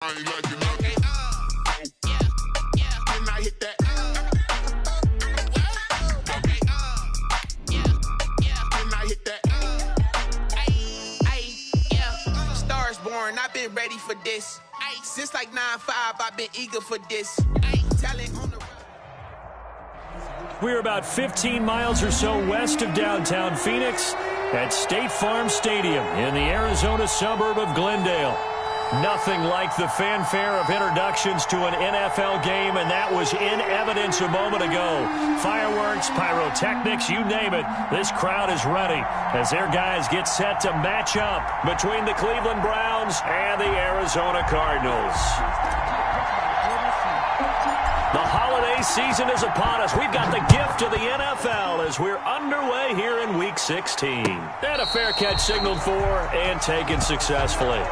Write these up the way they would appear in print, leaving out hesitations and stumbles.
I ain't like it, okay, yeah. Didn't I hit that? Okay, yeah. Didn't I hit that? Yeah. Stars born, I've been ready for this. Since like 9-5, I've been eager for this. Talent on the road. We're about 15 miles or so west of downtown Phoenix at State Farm Stadium in the Arizona suburb of Glendale. Nothing like the fanfare of introductions to an NFL game, and that was in evidence a moment ago. Fireworks, pyrotechnics, you name it. This crowd is ready as their guys get set to match up between the Cleveland Browns and the Arizona Cardinals. The holiday season is upon us. We've got the gift of the NFL as we're underway here in Week 16. And a fair catch signaled for and taken successfully.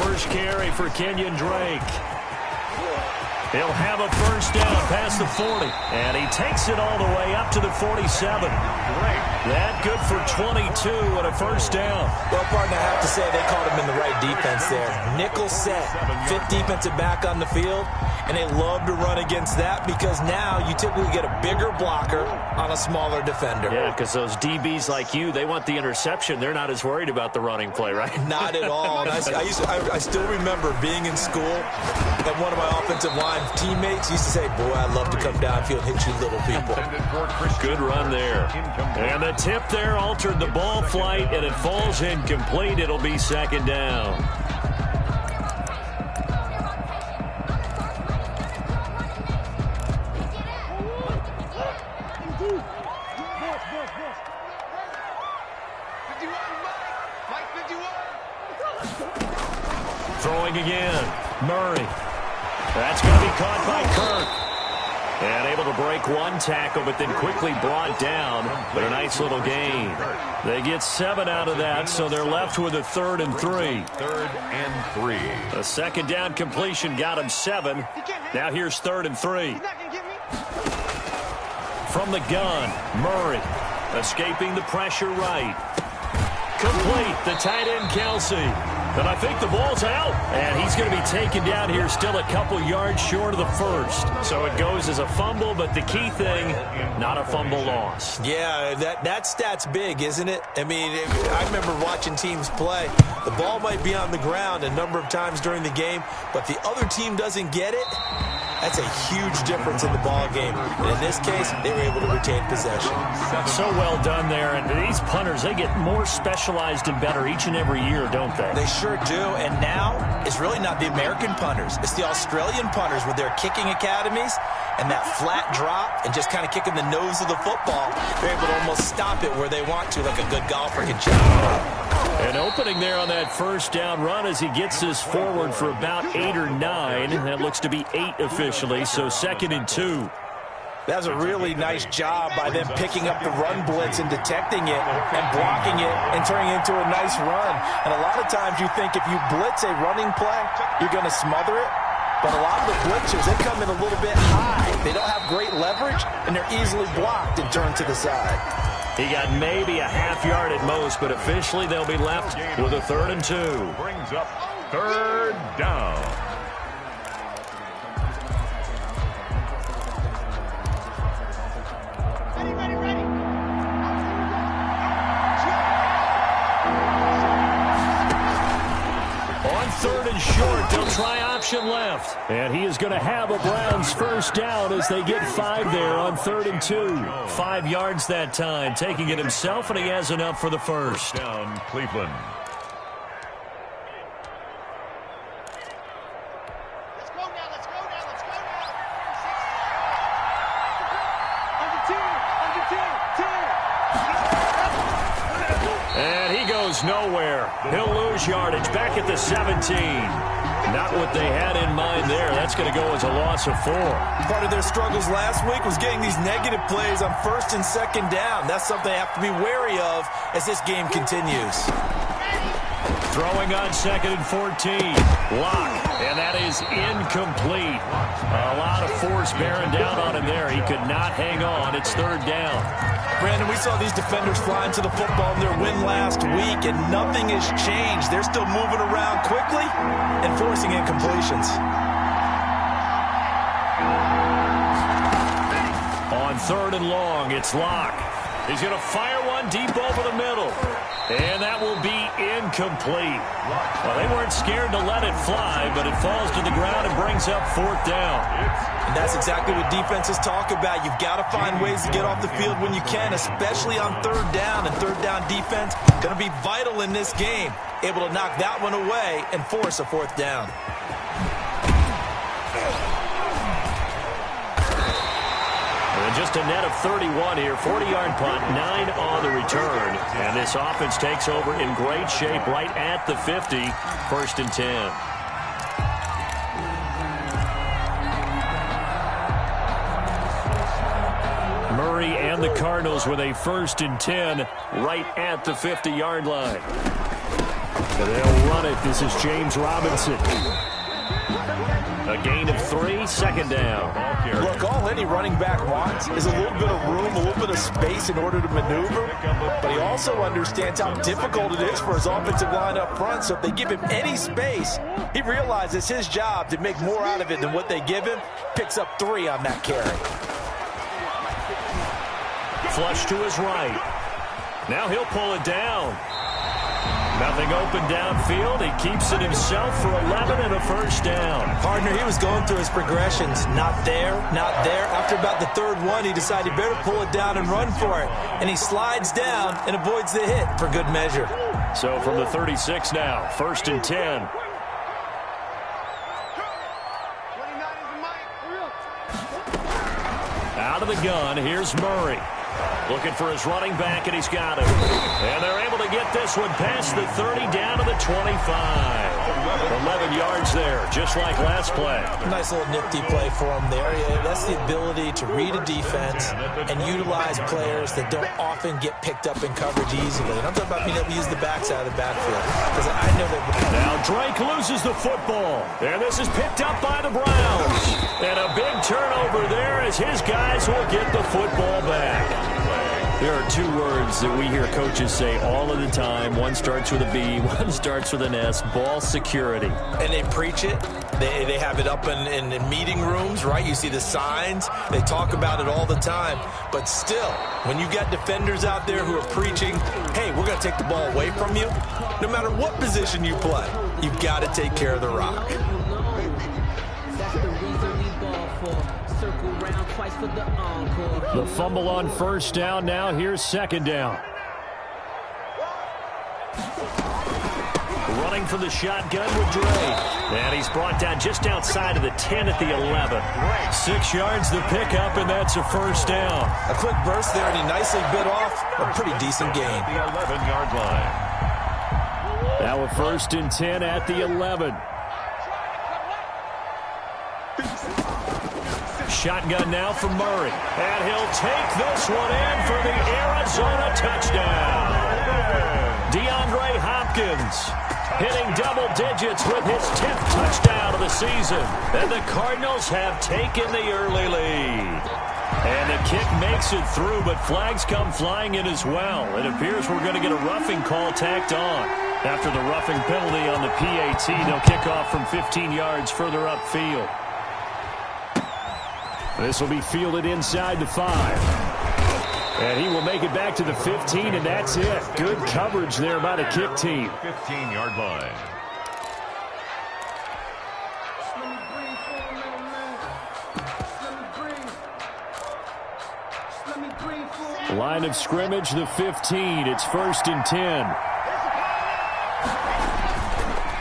First carry for Kenyon Drake. He'll have a first down past the 40, and he takes it all the way up to the 47. That good for 22 and a first down. Well, partner, I have to say they called him in the right defense there. Nickel set, fifth defensive back on the field, and they love to run against that because now you typically get a bigger blocker on a smaller defender. Yeah, because those DBs like you, they want the interception. They're not as worried about the running play, right? Not at all. And I still remember being in school, and one of my offensive line teammates used to say, boy, I'd love to come downfield and hit you little people. Good run there. And the tip there altered the ball flight, and it falls incomplete. It'll be second down. Throwing again. Murray. That's going to be caught by Kirk. And able to break one tackle, but then quickly brought down. But a nice little gain. They get 7 out of that, so they're left with a 3rd and 3. 3rd and 3. A second down completion got him 7. Now here's 3rd and 3. From the gun, Murray. Escaping the pressure right. Complete, the tight end Kelsey. And I think the ball's out. And he's going to be taken down here still a couple yards short of the first. So it goes as a fumble, but the key thing, not a fumble loss. Yeah, that stat's big, isn't it? I mean, I remember watching teams play. The ball might be on the ground a number of times during the game, but the other team doesn't get it. That's a huge difference in the ball game. And in this case, they were able to retain possession. So well done there. And these punters, they get more specialized and better each and every year, don't they? They sure do. And now, it's really not the American punters. It's the Australian punters with their kicking academies and that flat drop and just kind of kicking the nose of the football. They're able to almost stop it where they want to, like a good golfer can chop it up. An opening there on that first down run as he gets this forward for about 8 or 9. That looks to be 8 officially, so 2nd and 2. That was a really nice job by them picking up the run blitz and detecting it and blocking it and turning it into a nice run. And a lot of times you think if you blitz a running play, you're going to smother it. But a lot of the blitzers, they come in a little bit high. They don't have great leverage, and they're easily blocked and turned to the side. He got maybe a half yard at most, but officially they'll be left with a 3rd and 2. Brings up 3rd down. Ready. On 3rd and short, they'll try option left. And he is going to have a Browns first down as they get 5 there on 3rd and 2. 5 yards that time, taking it himself, and he has enough for the first. Down, Cleveland. Let's go now. And he goes nowhere. He'll lose yardage back at the 17. Not what they had in mind there. That's going to go as a loss of 4. Part of their struggles last week was getting these negative plays on first and second down. That's something they have to be wary of as this game continues. Throwing on 2nd and 14. Lock, and that is incomplete. A lot of force bearing down on him there. He could not hang on. It's 3rd down. Brandon, we saw these defenders flying to the football in their win last week, and nothing has changed. They're still moving around quickly and forcing incompletions. On 3rd and long, it's Lock. He's going to fire one deep over the middle. And that will be incomplete. Well, they weren't scared to let it fly, but it falls to the ground and brings up 4th down. And that's exactly what defenses talk about. You've got to find ways to get off the field when you can, especially on 3rd down. And 3rd down defense going to be vital in this game. Able to knock that one away and force a 4th down. Just a net of 31 here, 40-yard punt, 9 on the return. And this offense takes over in great shape right at the 50, 1st and 10. Murray and the Cardinals with a 1st and 10 right at the 50-yard line. And they'll run it. This is James Robinson. A gain of 3, 2nd down. Look, all any running back wants is a little bit of room, a little bit of space in order to maneuver. But he also understands how difficult it is for his offensive line up front. So if they give him any space, he realizes it's his job to make more out of it than what they give him. Picks up 3 on that carry. Flush to his right. Now he'll pull it down. Nothing open downfield. He keeps it himself for 11 and a 1st down. Partner, he was going through his progressions. Not there, not there. After about the 3rd one, he decided he better pull it down and run for it. And he slides down and avoids the hit for good measure. So from the 36 now, 1st and 10. Out of the gun, here's Murray. Looking for his running back, and he's got him. And they're able to get this one past the 30 down to the 25. 11 yards there, just like last play. Nice little nifty play for him there. Yeah, that's the ability to read a defense and utilize players that don't often get picked up in coverage easily. And I'm talking about being able to use the backs out of the backfield. Because I know that. Now Drake loses the football. And this is picked up by the Browns. And a big turnover there as his guys will get the football back. There are 2 words that we hear coaches say all of the time. One starts with a B, one starts with an S, ball security. And they preach it. They have it up in meeting rooms, right? You see the signs. They talk about it all the time. But still, when you got defenders out there who are preaching, hey, we're going to take the ball away from you, no matter what position you play, you've got to take care of the rock. The fumble on 1st down. Now here's 2nd down. Running for the shotgun with Dre. And he's brought down just outside of the 10 at the 11. 6 yards the pickup, and that's a 1st down. A quick burst there, and he nicely bit off a pretty decent gain. The 11-yard line. Now a 1st and 10 at the 11. Shotgun now for Murray. And he'll take this one in for the Arizona touchdown. DeAndre Hopkins hitting double digits with his 10th touchdown of the season. And the Cardinals have taken the early lead. And the kick makes it through, but flags come flying in as well. It appears we're going to get a roughing call tacked on. After the roughing penalty on the PAT, they'll kick off from 15 yards further upfield. This will be fielded inside the 5. And he will make it back to the 15, and that's it. Good coverage there by the kick team. 15-yard line. Line of scrimmage, the 15. It's 1st and 10.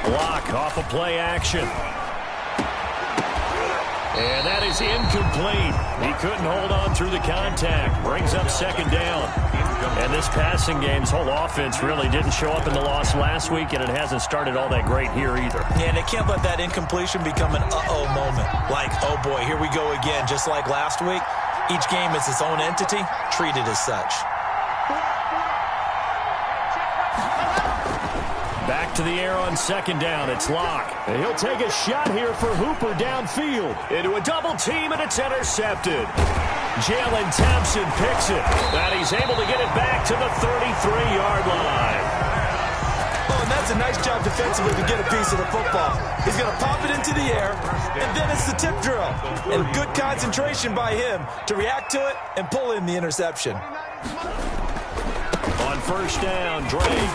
Block off a play action. And that is incomplete. He couldn't hold on through the contact. Brings up second down. And this passing game's whole offense really didn't show up in the loss last week, and it hasn't started all that great here either. Yeah, and they can't let that incompletion become an uh-oh moment. Like, oh boy, here we go again. Just like last week, each game is its own entity, treated as such. Back to the air on second down. It's Locke. And he'll take a shot here for Hooper downfield. Into a double team, and it's intercepted. Jalen Thompson picks it. And he's able to get it back to the 33-yard line. Oh, and that's a nice job defensively to get a piece of the football. He's going to pop it into the air, and then it's the tip drill. And good concentration by him to react to it and pull in the interception. On first down, Drake.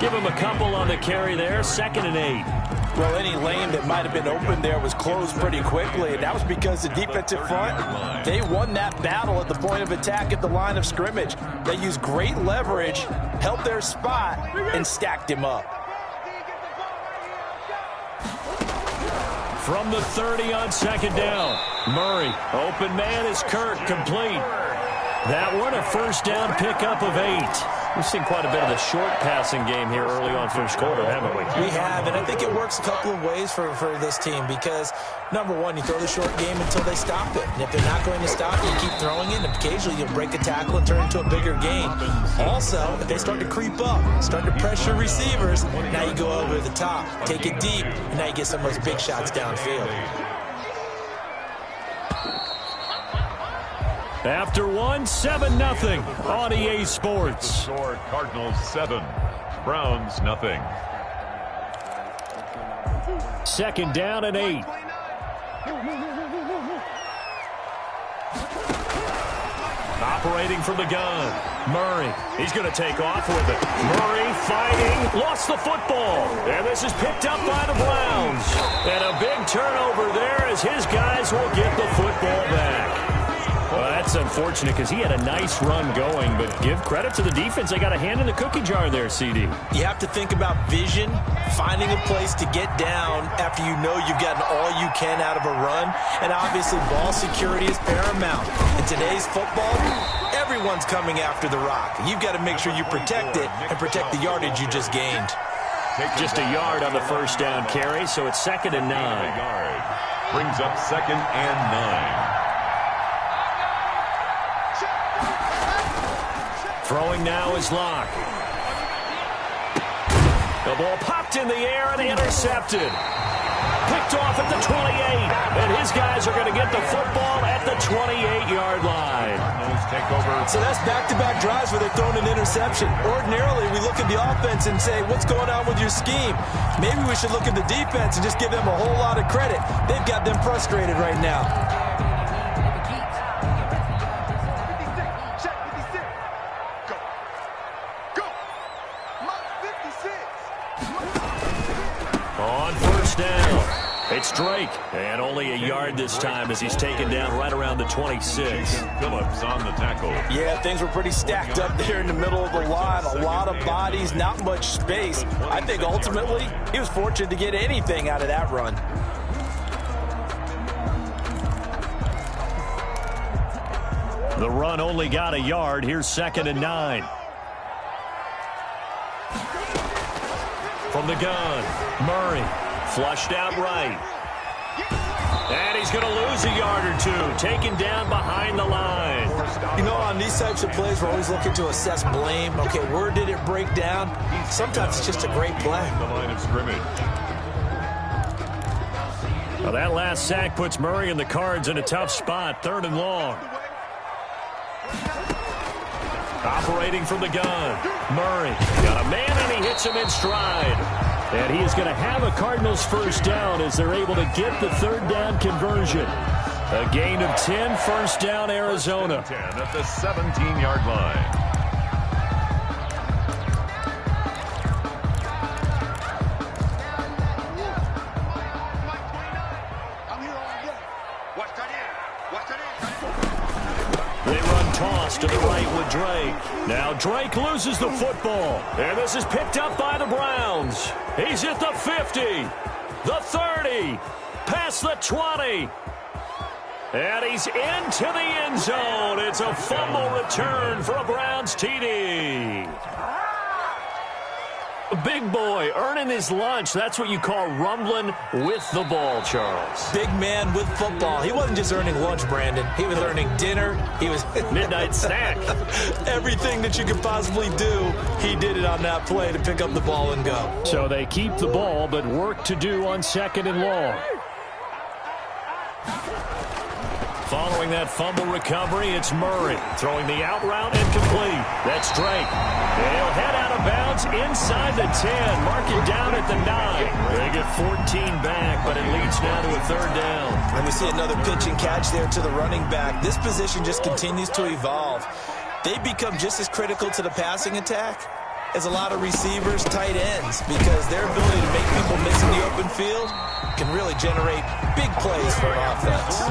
Give him a couple on the carry there. 2nd and 8. Well, any lane that might have been open there was closed pretty quickly, and that was because the defensive front, they won that battle at the point of attack at the line of scrimmage. They used great leverage, held their spot, and stacked him up. From the 30 on second down, Murray. Open man is Kirk, complete. That one a first down pickup of 8. We've seen quite a bit of the short passing game here early on first quarter, haven't we? We have, and I think it works a couple of ways for this team because, number one, you throw the short game until they stop it. And if they're not going to stop it, you keep throwing it, and occasionally you'll break a tackle and turn it into a bigger gain. Also, if they start to creep up, start to pressure receivers, now you go over the top, take it deep, and now you get some of those big shots downfield. After 7-0 on EA Sports. Score Cardinals 7, Browns nothing. 2nd down and 8. Operating from the gun, Murray. He's going to take off with it. Murray fighting, lost the football. And this is picked up by the Browns. And a big turnover there as his guys will get the football back. Well, that's unfortunate because he had a nice run going, but give credit to the defense. They got a hand in the cookie jar there, CD. You have to think about vision, finding a place to get down after you know you've gotten all you can out of a run, and obviously ball security is paramount. In today's football, everyone's coming after the rock. You've got to make sure you protect it and protect the yardage you just gained. Just a yard on the first down carry, so it's 2nd and 9. Brings up 2nd and 9. Throwing now is Locke. The ball popped in the air and intercepted. Picked off at the 28. And his guys are going to get the football at the 28-yard line. Take over. So that's back-to-back drives where they're throwing an interception. Ordinarily, we look at the offense and say, what's going on with your scheme? Maybe we should look at the defense and just give them a whole lot of credit. They've got them frustrated right now. It's Drake, and only a yard this time as he's taken down right around the 26. Phillips on the tackle. Yeah, things were pretty stacked up there in the middle of the line. A lot of bodies, not much space. I think ultimately he was fortunate to get anything out of that run. The run only got a yard. Here's 2nd and 9. From the gun, Murray. Flushed out right. And he's going to lose a yard or two. Taken down behind the line. You know, on these types of plays, we're always looking to assess blame. Okay, where did it break down? Sometimes it's just a great play. The line of scrimmage. Well, that last sack puts Murray and the Cards in a tough spot. 3rd and long. Operating from the gun. Murray got a man, and he hits him in stride. And he is going to have a Cardinals first down as they're able to get the 3rd down conversion. A gain of 10, first down, Arizona. 10 at the 17-yard line. They run toss to the right with Drake. Now Drake loses the football. And this is picked up by the Browns. He's at the 50, the 30, past the 20. And he's into the end zone. It's a fumble return for a Browns TD. Big boy earning his lunch. That's what you call rumbling with the ball, Charles. Big man with football. He wasn't just earning lunch, Brandon. He was earning dinner. He was midnight snack. Everything that you could possibly do, he did it on that play to pick up the ball and go. So they keep the ball, but work to do on 2nd and long. Following that fumble recovery, it's Murray throwing the out route and complete. That's Drake. They'll head out of bounds inside the 10. Mark it down at the 9. They get 14 back, but it leads now to a 3rd down. And we see another pitch and catch there to the running back. This position just continues to evolve. They become just as critical to the passing attack as a lot of receivers, tight ends, because their ability to make people miss in the open field can really generate big plays for an offense.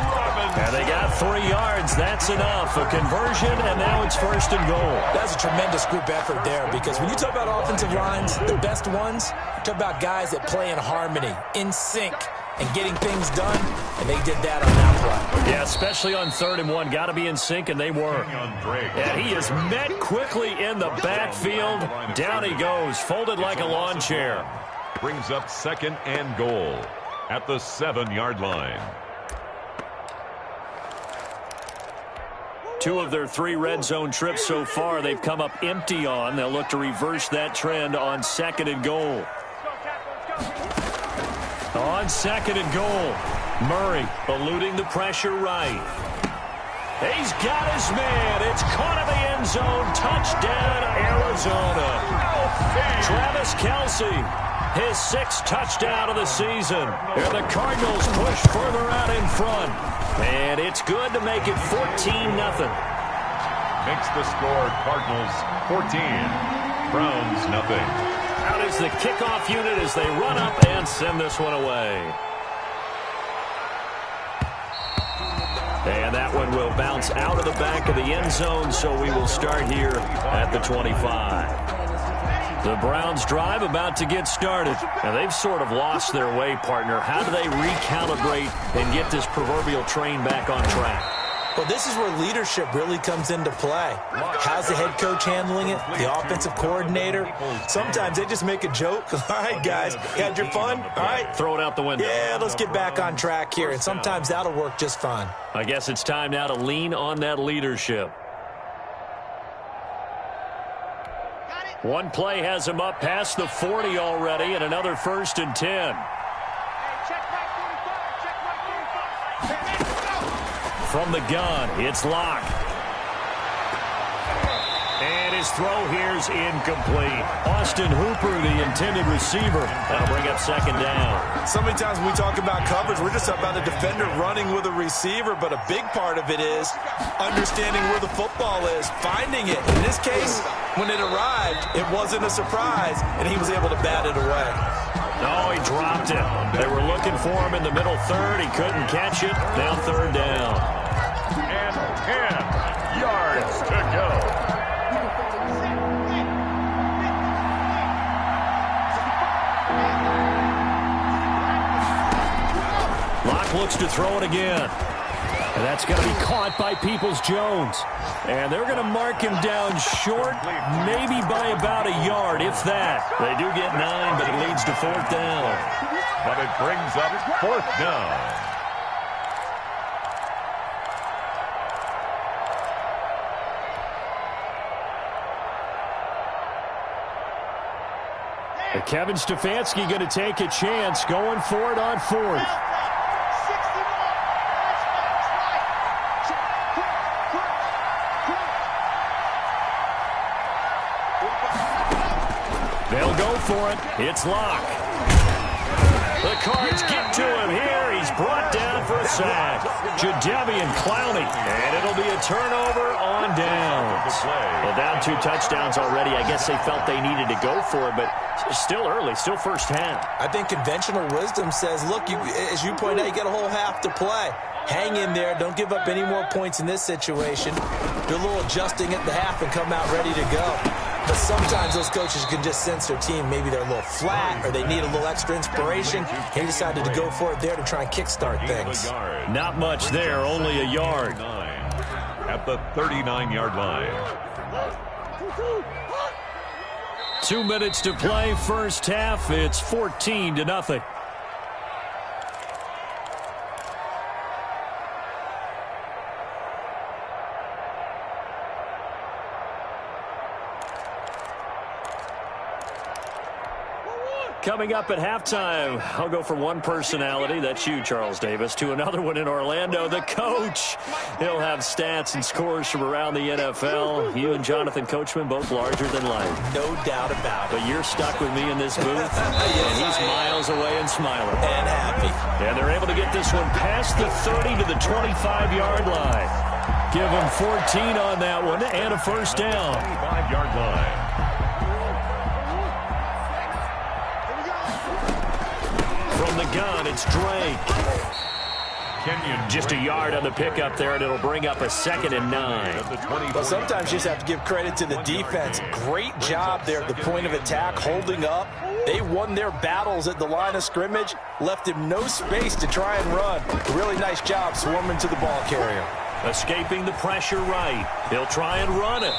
And they got 3 yards. That's enough. A conversion, and now it's 1st and goal. That's a tremendous group effort there, because when you talk about offensive lines, the best ones, you talk about guys that play in harmony, in sync, and getting things done, and they did that on that play. Yeah, especially on 3rd and 1. Got to be in sync, and they were. And he is met quickly in the backfield. Down he goes, folded like a lawn chair. Brings up 2nd and goal at the 7-yard line. 2 of their 3 red zone trips so far they've come up empty on. They'll look to reverse that trend on 2nd and goal. On 2nd and goal, Murray eluding the pressure right. He's got his man. It's caught in the end zone. Touchdown, Arizona. Travis Kelce, his 6th touchdown of the season. And the Cardinals push further out in front. And it's good to make it 14-0. Makes the score Cardinals 14, Browns nothing. Out is the kickoff unit as they run up and send this one away. And that one will bounce out of the back of the end zone, so we will start here at the 25. The Browns drive about to get started. And they've sort of lost their way, partner. How do they recalibrate and get this proverbial train back on track? Well, this is where leadership really comes into play. How's the head coach handling it? The offensive coordinator? Sometimes they just make a joke. All right, guys, you had your fun? All right. Throw it out the window. Yeah, let's get back on track here. And sometimes that'll work just fine. I guess it's time now to lean on that leadership. One play has him up past the 40 already, and another 1st and 10. From the gun, it's Locke. And his throw here's incomplete. Austin Hooper, the intended receiver. That'll bring up 2nd down. So many times when we talk about coverage, we're just about a defender running with a receiver, but a big part of it is understanding where the football is, finding it. In this case, when it arrived, it wasn't a surprise, and he was able to bat it away. No, he dropped it. They were looking for him in the middle 3rd. He couldn't catch it. Now 3rd down. And 10 yards to go. Locke looks to throw it again. And that's going to be caught by Peoples-Jones. And they're going to mark him down short, maybe by about a yard, if that. They do get 9, but it leads to 4th down. But it brings up 4th down. Kevin Stefanski going to take a chance, going for it on 4th. They'll go for it. It's Locke. The Cards get to him here. He's brought down for a sack. Jadeveon Clowney. And it'll be a turnover on downs. Well, down 2 touchdowns already. I guess they felt they needed to go for it, but still early, still first half. I think conventional wisdom says, look, as you point out, you got a whole half to play. Hang in there. Don't give up any more points in this situation. Do a little adjusting at the half and come out ready to go. But sometimes those coaches can just sense their team. Maybe they're a little flat or they need a little extra inspiration. He decided to go for it there to try and kickstart things. Not much there, only a yard. At the 39-yard line. 2 minutes to play, first half. It's 14-0. Coming up at halftime, I'll go from one personality, that's you, Charles Davis, to another one in Orlando, the coach. He'll have stats and scores from around the NFL. You and Jonathan Coachman, both larger than life. No doubt about it. But you're stuck with me in this booth, and he's miles away and smiling. And happy. And they're able to get this one past the 30 to the 25-yard line. Give them 14 on that one and a first down. 25-yard line. From the gun, it's Drake. Just a yard on the pickup there, and it'll bring up a 2nd and 9. Well, sometimes you just have to give credit to the defense. Great job there at the point of attack, holding up. They won their battles at the line of scrimmage, left him no space to try and run. Really nice job swarming to the ball carrier. Escaping the pressure right. He'll try and run it.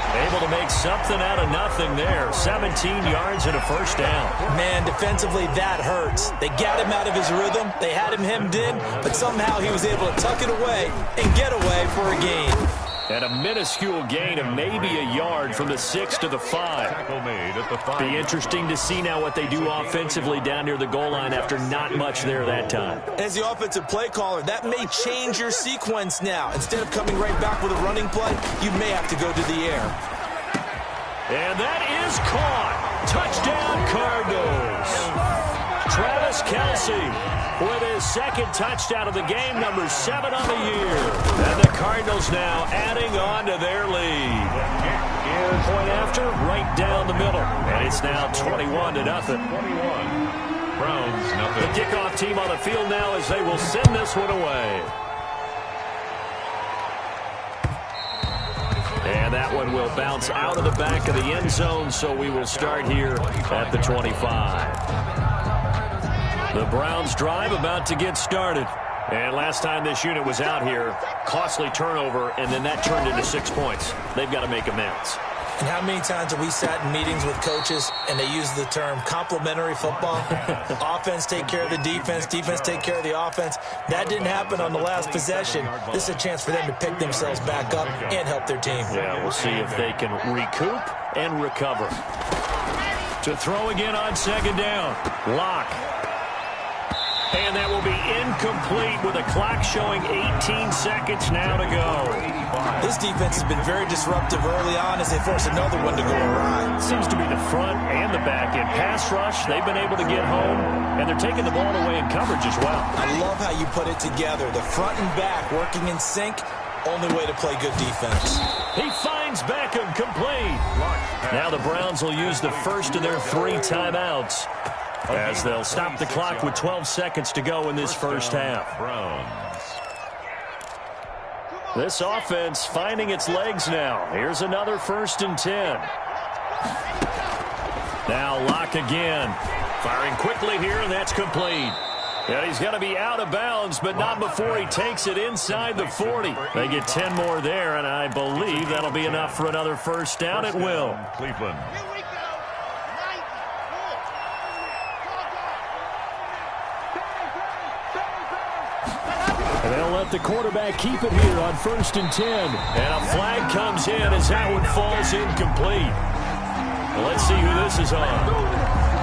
Able to make something out of nothing there. 17 yards and a first down. Man, defensively, that hurts. They got him out of his rhythm. They had him hemmed in, but somehow he was able to tuck it away and get away for a gain. And a minuscule gain of maybe a yard from the 6 to the 5. Tackle made at the 5. Be interesting to see now what they do offensively down near the goal line after not much there that time. As the offensive play caller, that may change your sequence now. Instead of coming right back with a running play, you may have to go to the air. And that is caught. Touchdown, Cardinals. Travis Kelce with his second touchdown of the game, number 7 on the year. And the Cardinals now adding on to their lead. Point after, right down the middle. And it's now 21-0. 21. Browns, nothing. The kickoff team on the field now as they will send this one away. And that one will bounce out of the back of the end zone, so we will start here at the 25. The Browns drive about to get started. And last time this unit was out here, costly turnover, and then that turned into 6 points. They've got to make amends. And how many times have we sat in meetings with coaches and they use the term complementary football? Offense take care of the defense, defense take care of the offense. That didn't happen on the last possession. This is a chance for them to pick themselves back up and help their team. Yeah, we'll see if they can recoup and recover. To throw again on second down. Lock. And that will be incomplete with a clock showing 18 seconds now to go. This defense has been very disruptive early on as they force another one to go awry. Seems to be the front and the back end. Pass rush, they've been able to get home, and they're taking the ball away in coverage as well. I love how you put it together. The front and back working in sync, only way to play good defense. He finds Beckham complete. Now the Browns will use the first of their 3 timeouts, as they'll stop the clock with 12 seconds to go in this first half. This offense finding its legs now. Here's another 1st and 10. Now Lock again. Firing quickly here, and that's complete. And he's going to be out of bounds, but not before he takes it inside the 40. They get 10 more there, and I believe that'll be enough for another first down. It will. Cleveland. They'll let the quarterback keep it here on 1st and 10. And a flag comes in as that one falls incomplete. Well, let's see who this is on.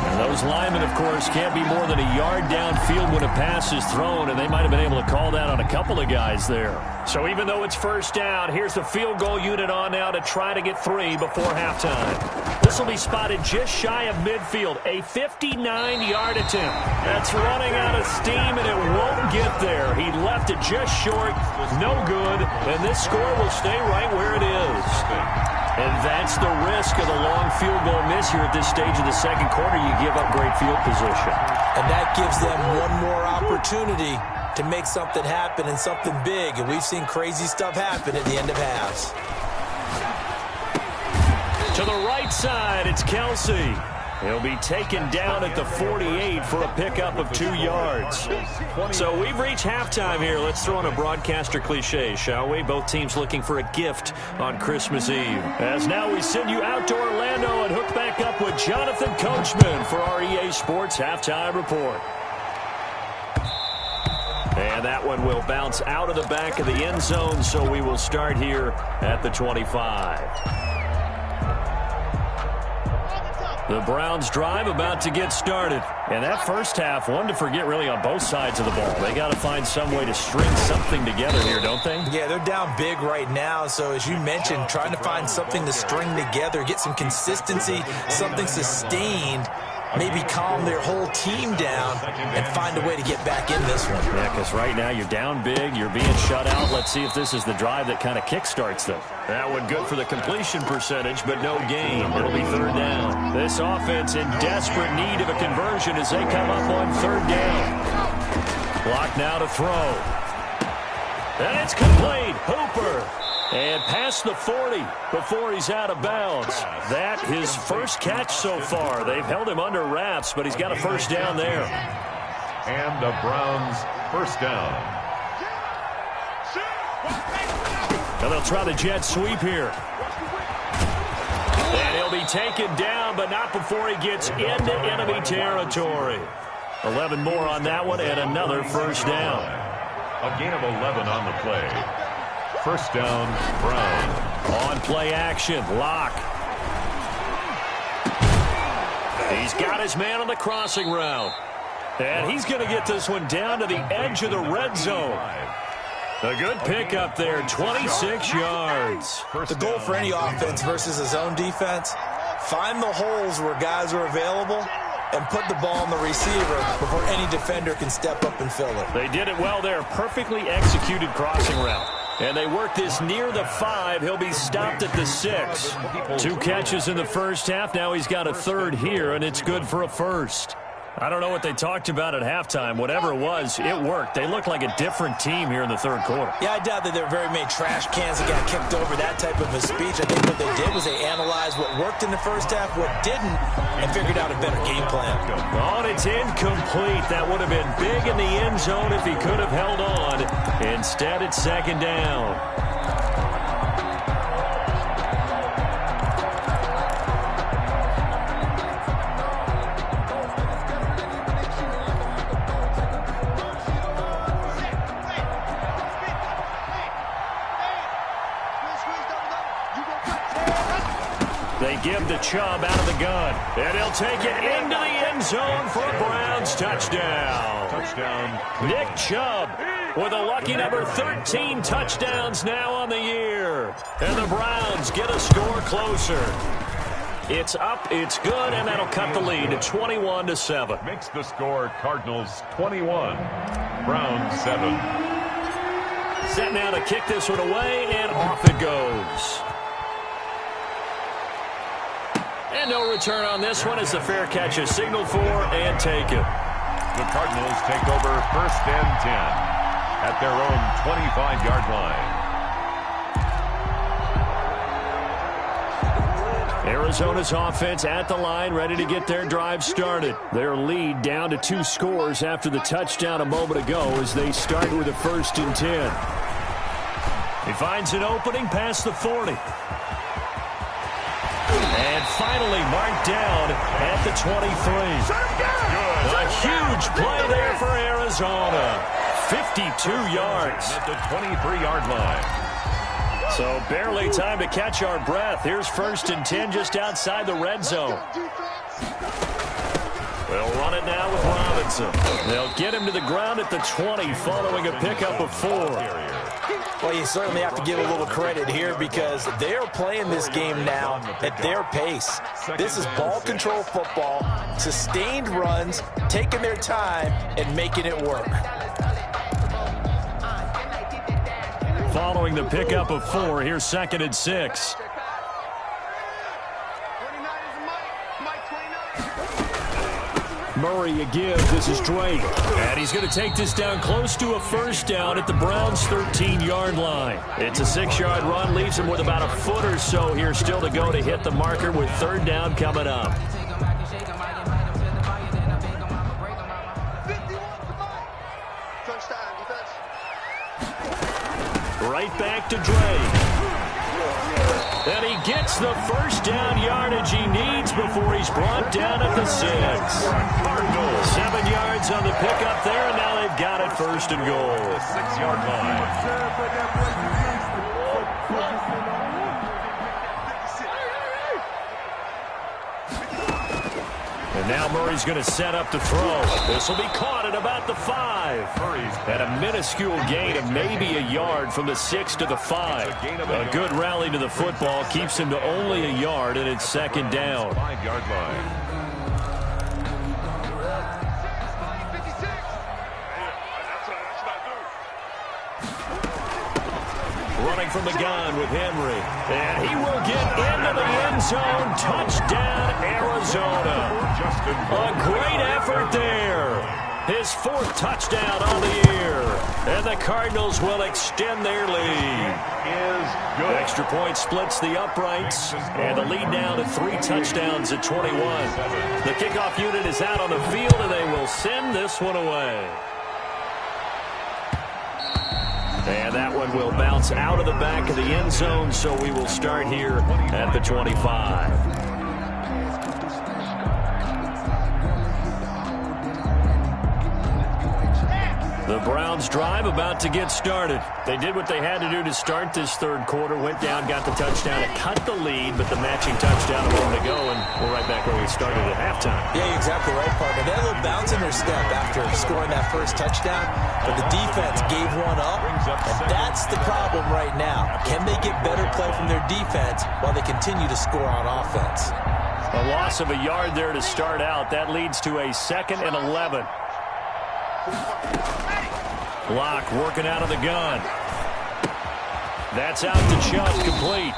And those linemen, of course, can't be more than a yard downfield when a pass is thrown, and they might have been able to call that on a couple of guys there. So even though it's first down, here's the field goal unit on now to try to get 3 before halftime. This will be spotted just shy of midfield, a 59-yard attempt. That's running out of steam, and it won't get there. He left it just short, no good, and this score will stay right where it is. And that's the risk of the long field goal miss here at this stage of the second quarter. You give up great field position. And that gives them one more opportunity to make something happen and something big. And we've seen crazy stuff happen at the end of halves. To the right side, it's Kelsey. He'll be taken down at the 48 for a pickup of 2 yards. So we've reached halftime here. Let's throw in a broadcaster cliche, shall we? Both teams looking for a gift on Christmas Eve. As now we send you out to Orlando and hook back up with Jonathan Coachman for our EA Sports Halftime Report. And that one will bounce out of the back of the end zone, so we will start here at the 25. The Browns drive about to get started. And that first half, one to forget really on both sides of the ball. They got to find some way to string something together here, don't they? Yeah, they're down big right now. So as you mentioned, trying to find something to string together, get some consistency, something sustained, maybe calm their whole team down and find a way to get back in this one. Yeah, because right now you're down big, you're being shut out. Let's see if this is the drive that kind of kickstarts them. That one good for the completion percentage, but no gain. It'll be 3rd down. This offense in desperate need of a conversion as they come up on 3rd down. Clock now to throw. And it's complete. Hooper. And past the 40 before he's out of bounds. That his first catch so far. They've held him under wraps, but he's got a 1st down there. And the Browns 1st down. Now they'll try the jet sweep here. And he'll be taken down, but not before he gets into enemy territory. 11 more on that one and another 1st down. A gain of 11 on the play. 1st down, Brown. On play action, Locke. He's got his man on the crossing route. And he's going to get this one down to the edge of the red zone. A good pickup there, 26 yards. The goal for any offense versus a zone defense, find the holes where guys are available and put the ball on the receiver before any defender can step up and fill it. They did it well there, perfectly executed crossing route. And they work this near the 5. He'll be stopped at the 6. 2 catches in the first half. Now he's got a 3rd here, and it's good for a 1st. I don't know what they talked about at halftime. Whatever it was, it worked. They look like a different team here in the 3rd quarter. Yeah, I doubt that there were very many trash cans that got kicked over, that type of a speech. I think what they did was they analyzed what worked in the first half, what didn't, and figured out a better game plan. Oh, and it's incomplete. That would have been big in the end zone if he could have held on. Instead, it's 2nd down. They give the Chubb out of the gun. And he'll take it into the end zone for a Browns touchdown. Nick Chubb with a lucky number 13 touchdowns now on the year. And the Browns get a score closer. It's up, it's good, and that'll cut the lead to 21-7. Makes the score Cardinals 21, Browns 7. Set now to kick this one away, and off it goes. And no return on this one as the fair catch is signaled for and taken. The Cardinals take over 1st and 10 at their own 25-yard line. Arizona's offense at the line, ready to get their drive started. Their lead down to 2 scores after the touchdown a moment ago as they start with a 1st and 10. He finds an opening past the 40. And finally marked down at the 23. A huge play there for Arizona. 52 yards. At the 23-yard line. So barely time to catch our breath. Here's 1st and 10 just outside the red zone. They'll run it now with Robinson. They'll get him to the ground at the 20 following a pickup of 4. Well, you certainly have to give a little credit here because they're playing this game now at their pace. This is ball control football, sustained runs, taking their time, and making it work. Following the pickup of 4, here's 2nd and 6. Murray a give. This is Drake. And he's going to take this down close to a first down at the Browns' 13-yard line. It's a 6-yard run. Leaves him with about a foot or so here still to go to hit the marker with third down coming up. Right back to Drake. And he gets the first down yardage he needs before he's brought down at the 6. 7 yards on the pickup there, and now they've got it first and goal. 6-yard line. And now Murray's going to set up to throw. This will be caught at about the 5. And a minuscule gain of maybe a yard from the 6 to the 5. A good rally to the football keeps him to only a yard, and it's second down. 5-yard line. Running from the gun with Henry. And he will get into the end zone. Touchdown, Arizona. A great effort there. His 4th touchdown on the year. And the Cardinals will extend their lead. Extra point splits the uprights. And the lead down to 3 touchdowns at 21. The kickoff unit is out on the field, and they will send this one away. And that one will bounce out of the back of the end zone, so we will start here at the 25. The Browns drive about to get started. They did what they had to do to start this third quarter, went down, got the touchdown, it cut the lead, but the matching touchdown a moment to go, and we're right back where we started at halftime. Yeah, you're exactly right, partner. They had a little bounce in their step after scoring that first touchdown, but the defense gave one up, and that's the problem right now. Can they get better play from their defense while they continue to score on offense? A loss of a yard there to start out. That leads to a 2nd and 11. Block working out of the gun. That's out to Chubb, complete.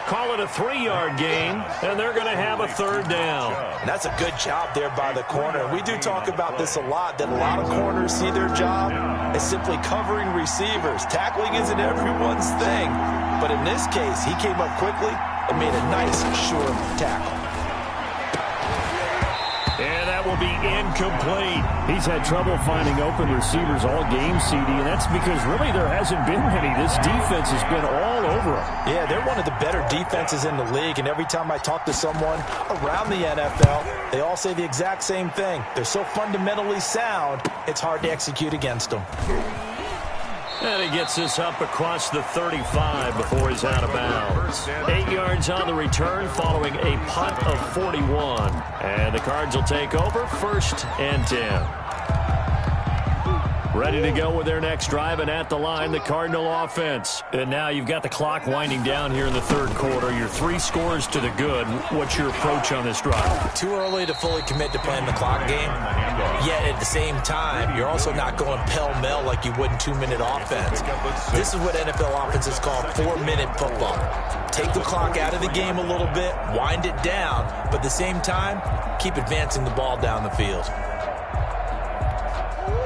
Call it a 3-yard gain, and they're going to have a third down. And that's a good job there by the corner. We do talk about this a lot, that a lot of corners see their job as simply covering receivers. Tackling isn't everyone's thing, but in this case, he came up quickly and made a nice, sure tackle. And that will be incomplete. He's had trouble finding open receivers all game, CD, and that's because really there hasn't been many. This defense has been all over him. Yeah, they're one of the better defenses in the league, and every time I talk to someone around the NFL, they all say the exact same thing. They're so fundamentally sound, it's hard to execute against them. And he gets this up across the 35 before he's out of bounds. 8 yards on the return following a punt of 41. And the Cards will take over, 1st and 10. Ready to go with their next drive, and at the line, the Cardinal offense. And now you've got the clock winding down here in the third quarter. Your 3 scores to the good. What's your approach on this drive? Too early to fully commit to playing the clock game. Yet at the same time, you're also not going pell-mell like you would in 2-minute offense. This is what NFL offenses call 4-minute football. Take the clock out of the game a little bit, wind it down, but at the same time, keep advancing the ball down the field.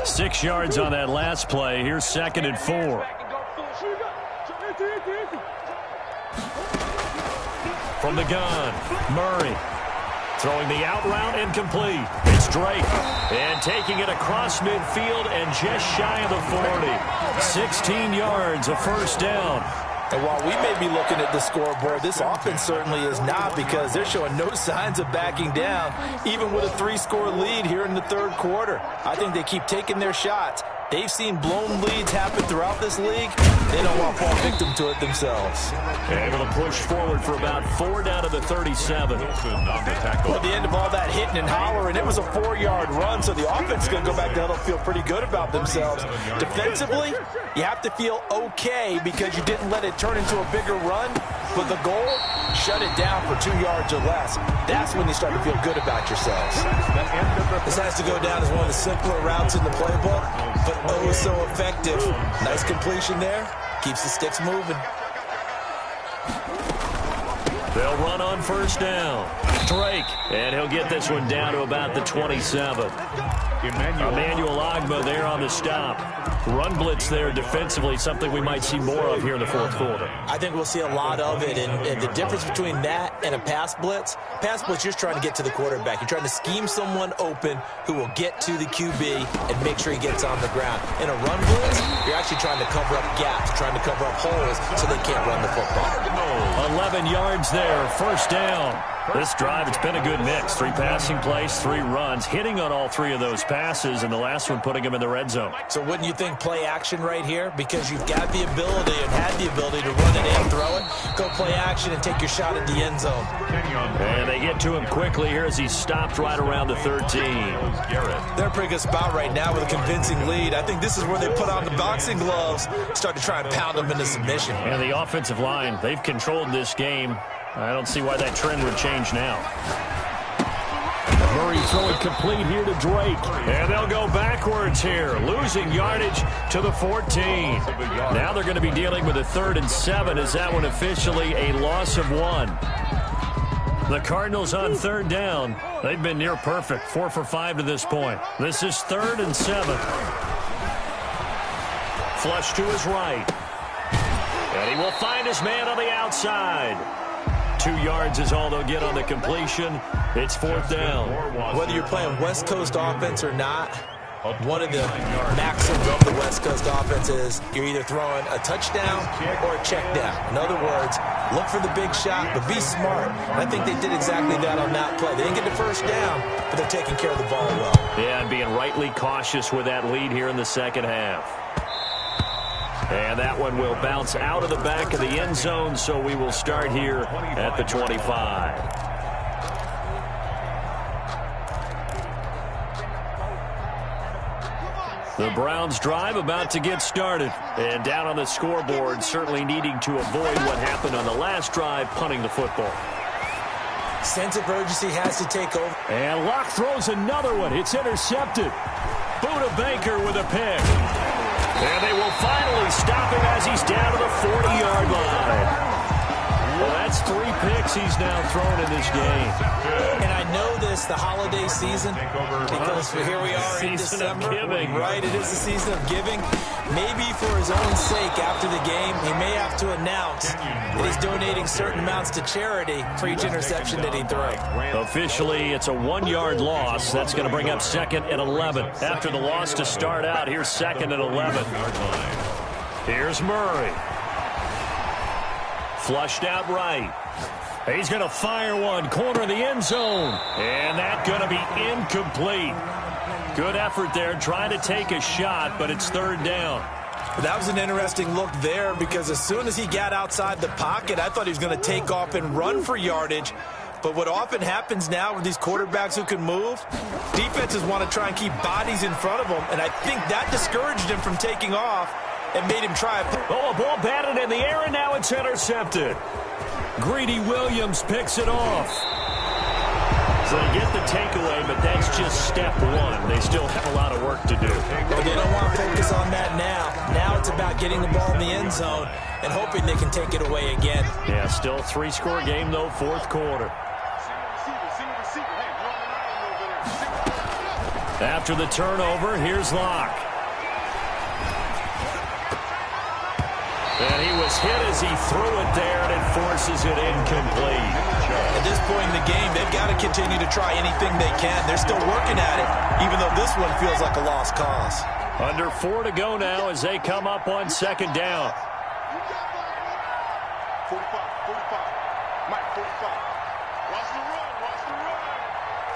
6 yards on that last play. Here's 2nd and 4. From the gun, Murray. Throwing the out route, incomplete. It's Drake. And taking it across midfield and just shy of the 40. 16 yards, a first down. And while we may be looking at the scoreboard, this offense certainly is not, because they're showing no signs of backing down, even with a 3-score lead here in the third quarter. I think they keep taking their shots. They've seen blown leads happen throughout this league. They don't want to fall victim to it themselves. Able to push forward for about 4 down to the 37. Well, at the end of all that hitting and hollering, it was a 4-yard run, so the offense is going to go back down and feel pretty good about themselves. Defensively, you have to feel okay because you didn't let it turn into a bigger run. But the goal, shut it down for 2 yards or less. That's when you start to feel good about yourselves. This has to go down as one of the simpler routes in the playbook, but oh so effective. Nice completion there. Keeps the sticks moving. They'll run on first down. Drake, and he'll get this one down to about the 27. Emmanuel Ogbah there on the stop. Run blitz there defensively, something we might see more of here in the fourth quarter. I think we'll see a lot of it, and the difference between that and a pass blitz, you're just trying to get to the quarterback. You're trying to scheme someone open who will get to the QB and make sure he gets on the ground. In a run blitz, you're actually trying to cover up gaps, trying to cover up holes so they can't run the football. 11 yards there, first down. This drive, it's been a good mix. 3 passing plays, 3 runs, hitting on all 3 of those passes, and the last one putting them in the red zone. So wouldn't you think play action right here? Because you've got the ability and had the ability to run it in, throw it, go play action, and take your shot at the end zone. And they get to him quickly here as he stopped right around the 13. They're a pretty good spot right now with a convincing lead. I think this is where they put on the boxing gloves, start to try and pound them into submission. And the offensive line, they've controlled this game. I don't see why that trend would change now. Murray throwing complete here to Drake. And they'll go backwards here, losing yardage to the 14. Now they're going to be dealing with a 3rd and 7. Is that one officially a loss of 1? The Cardinals on 3rd down. They've been near perfect, 4 for 5 to this point. This is 3rd and 7. Flush to his right. And he will find his man on the outside. 2 yards is all they'll get on the completion. It's 4th down. Whether you're playing West Coast offense or not, one of the maxims of the West Coast offense is you're either throwing a touchdown or a check down. In other words, look for the big shot, but be smart. And I think they did exactly that on that play. They didn't get the first down, but they're taking care of the ball well. Yeah, and being rightly cautious with that lead here in the second half. And that one will bounce out of the back of the end zone, so we will start here at the 25. The Browns drive about to get started. And down on the scoreboard, certainly needing to avoid what happened on the last drive, punting the football. Sense of urgency has to take over. And Locke throws another one. It's intercepted. Buda Baker with a pick. And they will finally stop him as he's down to the 40-yard line. Well, that's 3 picks he's now thrown in this game. And I know this, the holiday season, because here we are in December. Right, it is the season of giving. Maybe for his own sake, after the game, he may have to announce that he's donating certain amounts to charity for each interception that he threw. Officially, it's a 1-yard loss. That's going to bring up 2nd and 11. After the loss to start out, here's 2nd and 11. Here's Murray. Flushed out right. He's going to fire one, corner of the end zone. And that's going to be incomplete. Good effort there, trying to take a shot, but it's 3rd down. That was an interesting look there because as soon as he got outside the pocket, I thought he was going to take off and run for yardage. But what often happens now with these quarterbacks who can move, defenses want to try and keep bodies in front of them, and I think that discouraged him from taking off and made him try. Oh, a ball batted in the air, and now it's intercepted. Greedy Williams picks it off. So they get the takeaway, but that's just step 1. They still have a lot of work to do. But they don't want to focus on that now. Now it's about getting the ball in the end zone and hoping they can take it away again. Yeah, still a 3-score game, though, 4th quarter. After the turnover, here's Locke. And he was hit as he threw it there, and it forces it incomplete. At this point in the game, they've got to continue to try anything they can. They're still working at it, even though this one feels like a lost cause. Under 4 to go now as they come up on 2nd down. 45. Mike, 45. Watch the run.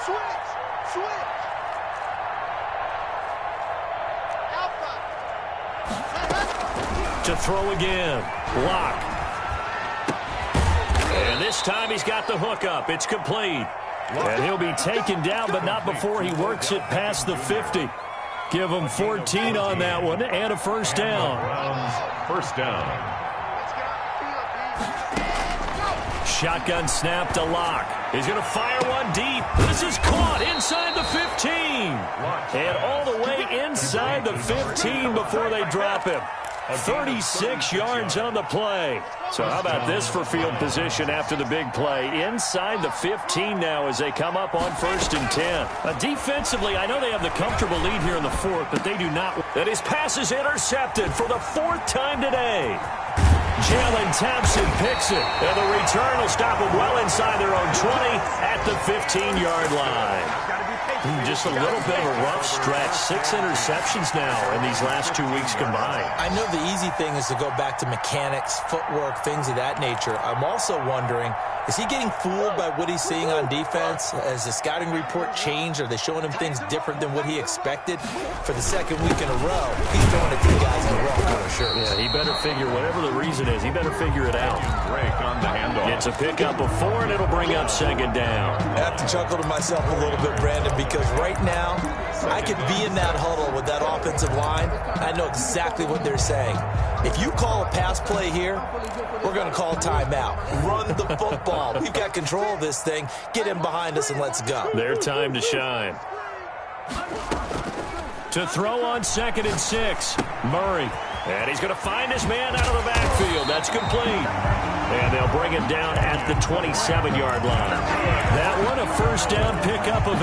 Switch. To throw again. Locke. And this time he's got the hook up. It's complete. And he'll be taken down, but not before he works it past the 50. Give him 14 on that one and a 1st down. First down. Shotgun snap to Locke. He's going to fire one deep. This is caught inside the 15. And all the way inside the 15 before they drop him. 36 yards on the play. So how about this for field position after the big play? Inside the 15 now as they come up on 1st and 10. Defensively, I know they have the comfortable lead here in the 4th, but they do not. And his pass is intercepted for the 4th time today. Jalen Thompson picks it, and the return will stop them well inside their own 20 at the 15-yard line. Just a little bit of a rough stretch. 6 interceptions now in these last 2 weeks combined. I know the easy thing is to go back to mechanics, footwork, things of that nature. I'm also wondering, is he getting fooled by what he's seeing on defense? Has the scouting report changed? Are they showing him things different than what he expected? For the 2nd week in a row, he's throwing it to the guys in the wrong color shirts. Yeah, he better figure, whatever the reason is, he better figure it out. Break on the handoff. It's a pickup of 4, and it'll bring up 2nd down. I have to chuckle to myself a little bit, Brandon, because right now, I could be in that huddle with that offensive line. I know exactly what they're saying. If you call a pass play here, we're going to call timeout. Run the football. We've got control of this thing. Get him behind us and let's go. Their time to shine. To throw on 2nd and 6. Murray. And he's going to find his man out of the backfield. That's complete. And they'll bring it down at the 27-yard line. That one, a 1st down pickup of 8.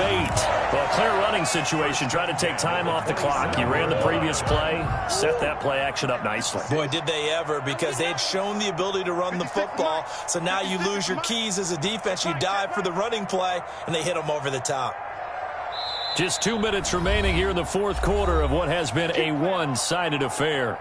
Well, clear running situation. Try to take time off the clock. You ran the previous play. Set that play action up nicely. Boy, did they ever, because they had shown the ability to run the football. So now you lose your keys as a defense. You dive for the running play, and they hit them over the top. Just 2 minutes remaining here in the 4th quarter of what has been a one-sided affair.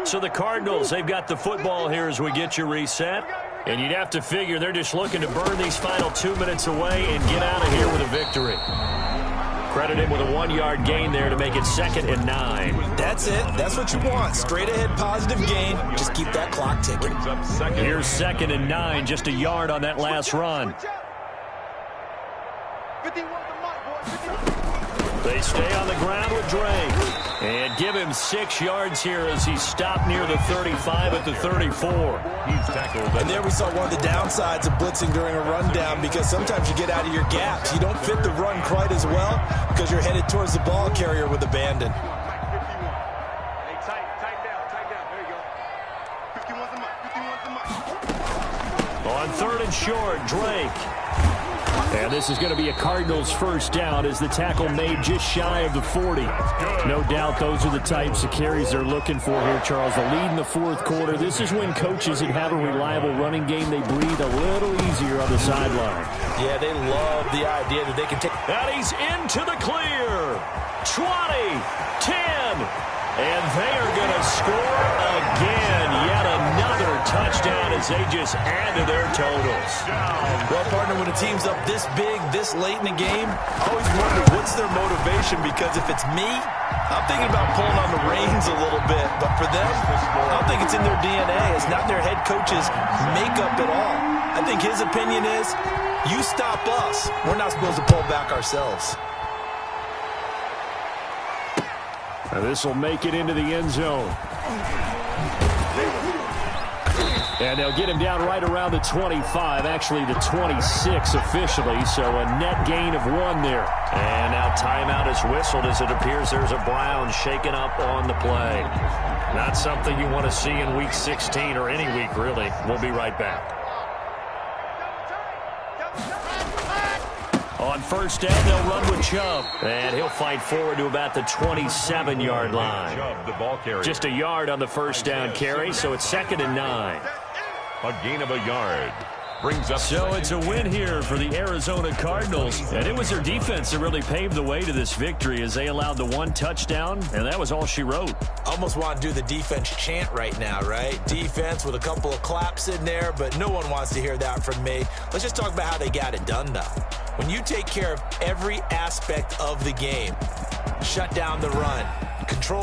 So the Cardinals, they've got the football here as we get you reset. And you'd have to figure they're just looking to burn these final 2 minutes away and get out of here with a victory. Credited with a 1-yard gain there to make it 2nd and 9. That's it. That's what you want. Straight ahead positive gain. Just keep that clock ticking. Here's 2nd and 9, just a yard on that last run. They stay on the ground with Drake. And give him 6 yards here as he stopped near the 35 at the 34. He's tackled. And there we saw one of the downsides of blitzing during a rundown, because sometimes you get out of your gaps. You don't fit the run quite as well because you're headed towards the ball carrier with abandon. Hey, tight down. There you go. 51's the mark. On 3rd and short, Drake. And this is going to be a Cardinals 1st down as the tackle made just shy of the 40. No doubt those are the types of carries they're looking for here, Charles. The lead in the 4th quarter. This is when coaches that have a reliable running game, they breathe a little easier on the sideline. Yeah, they love the idea that they can take. And he's into the clear. 20, 10. And they are going to score again. Yet another touchdown as they just add to their totals. Well, partner, when a team's up this big, this late in the game, I always wonder what's their motivation, because if it's me, I'm thinking about pulling on the reins a little bit. But for them, I don't think it's in their DNA. It's not their head coach's makeup at all. I think his opinion is, you stop us, we're not supposed to pull back ourselves. Now this will make it into the end zone. And they'll get him down right around the 25, actually the 26 officially, so a net gain of 1 there. And now timeout is whistled as it appears there's a Brown shaken up on the play. Not something you want to see in Week 16 or any week, really. We'll be right back. On 1st down, they'll run with Chubb. And he'll fight forward to about the 27-yard line. Chubb, the ball carrier. Just a yard on the 1st down carry, so it's 2nd and 9. A gain of a yard. Brings up. So it's a win here for the Arizona Cardinals. And it was their defense that really paved the way to this victory as they allowed the 1 touchdown, and that was all she wrote. Almost want to do the defense chant right now, right? Defense with a couple of claps in there, but no one wants to hear that from me. Let's just talk about how they got it done, though. When you take care of every aspect of the game, shut down the run, control the